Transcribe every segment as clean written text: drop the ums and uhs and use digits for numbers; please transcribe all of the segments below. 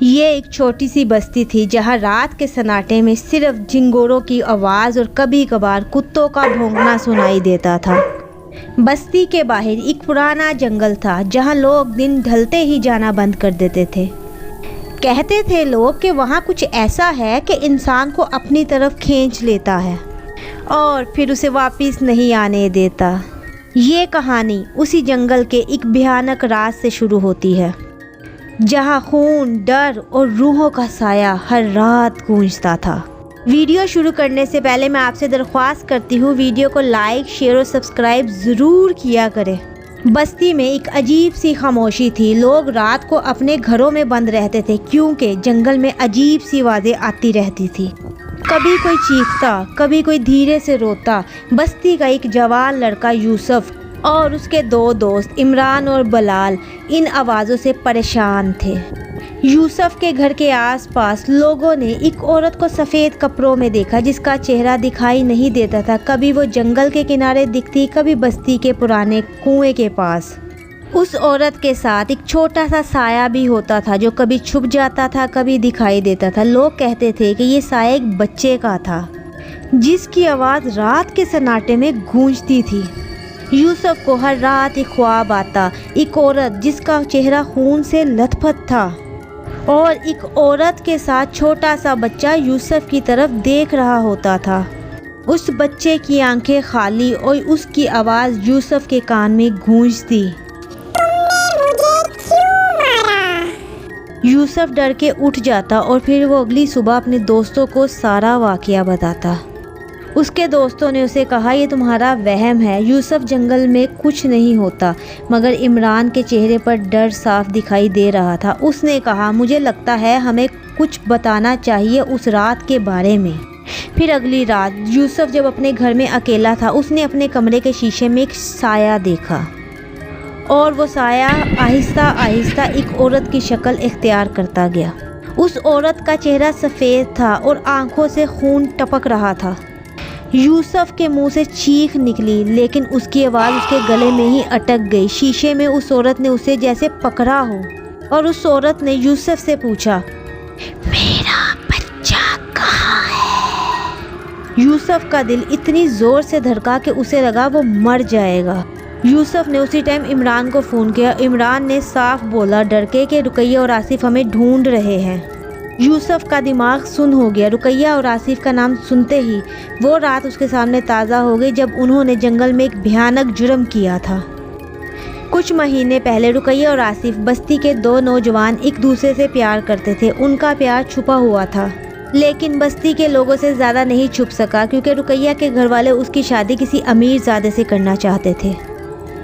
یہ ایک چھوٹی سی بستی تھی جہاں رات کے سناٹے میں صرف جھنگوروں کی آواز اور کبھی کبھار کتوں کا بھونکنا سنائی دیتا تھا۔ بستی کے باہر ایک پرانا جنگل تھا جہاں لوگ دن ڈھلتے ہی جانا بند کر دیتے تھے۔ کہتے تھے لوگ کہ وہاں کچھ ایسا ہے کہ انسان کو اپنی طرف کھینچ لیتا ہے اور پھر اسے واپس نہیں آنے دیتا۔ یہ کہانی اسی جنگل کے ایک بھیانک راز سے شروع ہوتی ہے جہاں خون، ڈر اور روحوں کا سایہ ہر رات گونجتا تھا۔ ویڈیو شروع کرنے سے پہلے میں آپ سے درخواست کرتی ہوں ویڈیو کو لائک، شیئر اور سبسکرائب ضرور کیا کریں۔ بستی میں ایک عجیب سی خاموشی تھی۔ لوگ رات کو اپنے گھروں میں بند رہتے تھے کیونکہ جنگل میں عجیب سی آوازیں آتی رہتی تھی۔ کبھی کوئی چیختا، کبھی کوئی دھیرے سے روتا۔ بستی کا ایک جوان لڑکا یوسف اور اس کے دو دوست عمران اور بلال ان آوازوں سے پریشان تھے۔ یوسف کے گھر کے آس پاس لوگوں نے ایک عورت کو سفید کپڑوں میں دیکھا جس کا چہرہ دکھائی نہیں دیتا تھا۔ کبھی وہ جنگل کے کنارے دکھتی، کبھی بستی کے پرانے کنویں کے پاس۔ اس عورت کے ساتھ ایک چھوٹا سا سایہ بھی ہوتا تھا جو کبھی چھپ جاتا تھا، کبھی دکھائی دیتا تھا۔ لوگ کہتے تھے کہ یہ سایہ ایک بچے کا تھا جس کی آواز رات کے سناٹے میں گونجتی تھی۔ یوسف کو ہر رات ایک خواب آتا، ایک عورت جس کا چہرہ خون سے لت پت تھا اور ایک عورت کے ساتھ چھوٹا سا بچہ یوسف کی طرف دیکھ رہا ہوتا تھا۔ اس بچے کی آنکھیں خالی اور اس کی آواز یوسف کے کان میں گونجتی۔ یوسف ڈر کے اٹھ جاتا اور پھر وہ اگلی صبح اپنے دوستوں کو سارا واقعہ بتاتا۔ اس کے دوستوں نے اسے کہا یہ تمہارا وہم ہے، یوسف جنگل میں کچھ نہیں ہوتا، مگر عمران کے چہرے پر ڈر صاف دکھائی دے رہا تھا۔ اس نے کہا مجھے لگتا ہے ہمیں کچھ بتانا چاہیے اس رات کے بارے میں۔ پھر اگلی رات یوسف جب اپنے گھر میں اکیلا تھا اس نے اپنے کمرے کے شیشے میں ایک سایہ دیکھا اور وہ سایہ آہستہ آہستہ ایک عورت کی شکل اختیار کرتا گیا۔ اس عورت کا چہرہ سفید تھا اور آنکھوں سے خون ٹپک رہا تھا۔ یوسف کے منہ سے چیخ نکلی لیکن اس کی آواز اس کے گلے میں ہی اٹک گئی۔ شیشے میں اس عورت نے اسے جیسے پکڑا ہو اور اس عورت نے یوسف سے پوچھا میرا بچہ کہاں ہے؟ یوسف کا دل اتنی زور سے دھڑکا کہ اسے لگا وہ مر جائے گا۔ یوسف نے اسی ٹائم عمران کو فون کیا۔ عمران نے صاف بولا ڈر کے کہ رقیہ اور آصف ہمیں ڈھونڈ رہے ہیں۔ یوسف کا دماغ سن ہو گیا۔ رقیہ اور آصف کا نام سنتے ہی وہ رات اس کے سامنے تازہ ہو گئی جب انہوں نے جنگل میں ایک بھیانک جرم کیا تھا۔ کچھ مہینے پہلے رقیہ اور آصف بستی کے دو نوجوان ایک دوسرے سے پیار کرتے تھے۔ ان کا پیار چھپا ہوا تھا لیکن بستی کے لوگوں سے زیادہ نہیں چھپ سکا کیونکہ رقیہ کے گھر والے اس کی شادی کسی امیر زادے سے کرنا چاہتے تھے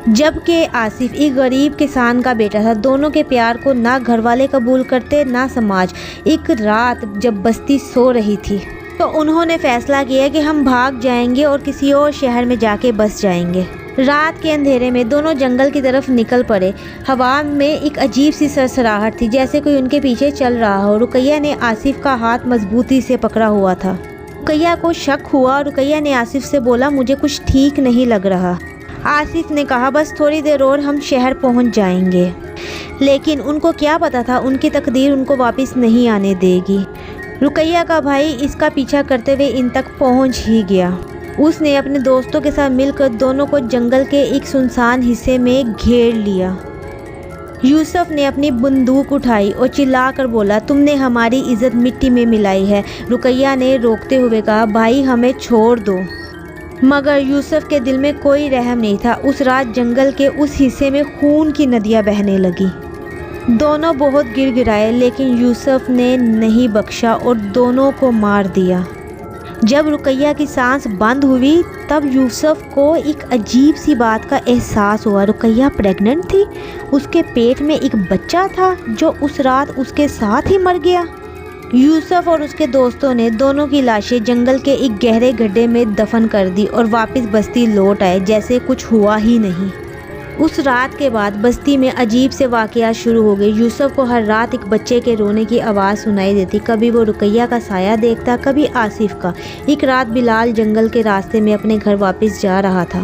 جبکہ آصف ایک غریب کسان کا بیٹا تھا۔ دونوں کے پیار کو نہ گھر والے قبول کرتے نہ سماج۔ ایک رات جب بستی سو رہی تھی تو انہوں نے فیصلہ کیا کہ ہم بھاگ جائیں گے اور کسی اور شہر میں جا کے بس جائیں گے۔ رات کے اندھیرے میں دونوں جنگل کی طرف نکل پڑے۔ ہوا میں ایک عجیب سی سرسراہٹ تھی جیسے کوئی ان کے پیچھے چل رہا ہو۔ رقیہ نے آصف کا ہاتھ مضبوطی سے پکڑا ہوا تھا۔ رقیہ کو شک ہوا اور رقیہ نے آصف سے بولا مجھے کچھ ٹھیک نہیں لگ رہا۔ آصف نے کہا بس تھوڑی دیر اور ہم شہر پہنچ جائیں گے، لیکن ان کو کیا پتا تھا ان کی تقدیر ان کو واپس نہیں آنے دے گی۔ رقیہ کا بھائی اس کا پیچھا کرتے ہوئے ان تک پہنچ ہی گیا۔ اس نے اپنے دوستوں کے ساتھ مل کر دونوں کو جنگل کے ایک سنسان حصے میں گھیر لیا۔ یوسف نے اپنی بندوق اٹھائی اور چلا کر بولا تم نے ہماری عزت مٹی میں ملائی ہے۔ رقیہ نے روکتے ہوئے کہا بھائی ہمیں چھوڑ دو، مگر یوسف کے دل میں کوئی رحم نہیں تھا۔ اس رات جنگل کے اس حصے میں خون کی ندیاں بہنے لگی۔ دونوں بہت گر گرائے لیکن یوسف نے نہیں بخشا اور دونوں کو مار دیا۔ جب رقیہ کی سانس بند ہوئی تب یوسف کو ایک عجیب سی بات کا احساس ہوا۔ رقیہ پریگننٹ تھی، اس کے پیٹ میں ایک بچہ تھا جو اس رات اس کے ساتھ ہی مر گیا۔ یوسف اور اس کے دوستوں نے دونوں کی لاشیں جنگل کے ایک گہرے گڈھے میں دفن کر دی اور واپس بستی لوٹ آئے جیسے کچھ ہوا ہی نہیں۔ اس رات کے بعد بستی میں عجیب سے واقعات شروع ہو گئے۔ یوسف کو ہر رات ایک بچے کے رونے کی آواز سنائی دیتی، کبھی وہ رقیہ کا سایہ دیکھتا، کبھی آصف کا۔ ایک رات بلال جنگل کے راستے میں اپنے گھر واپس جا رہا تھا۔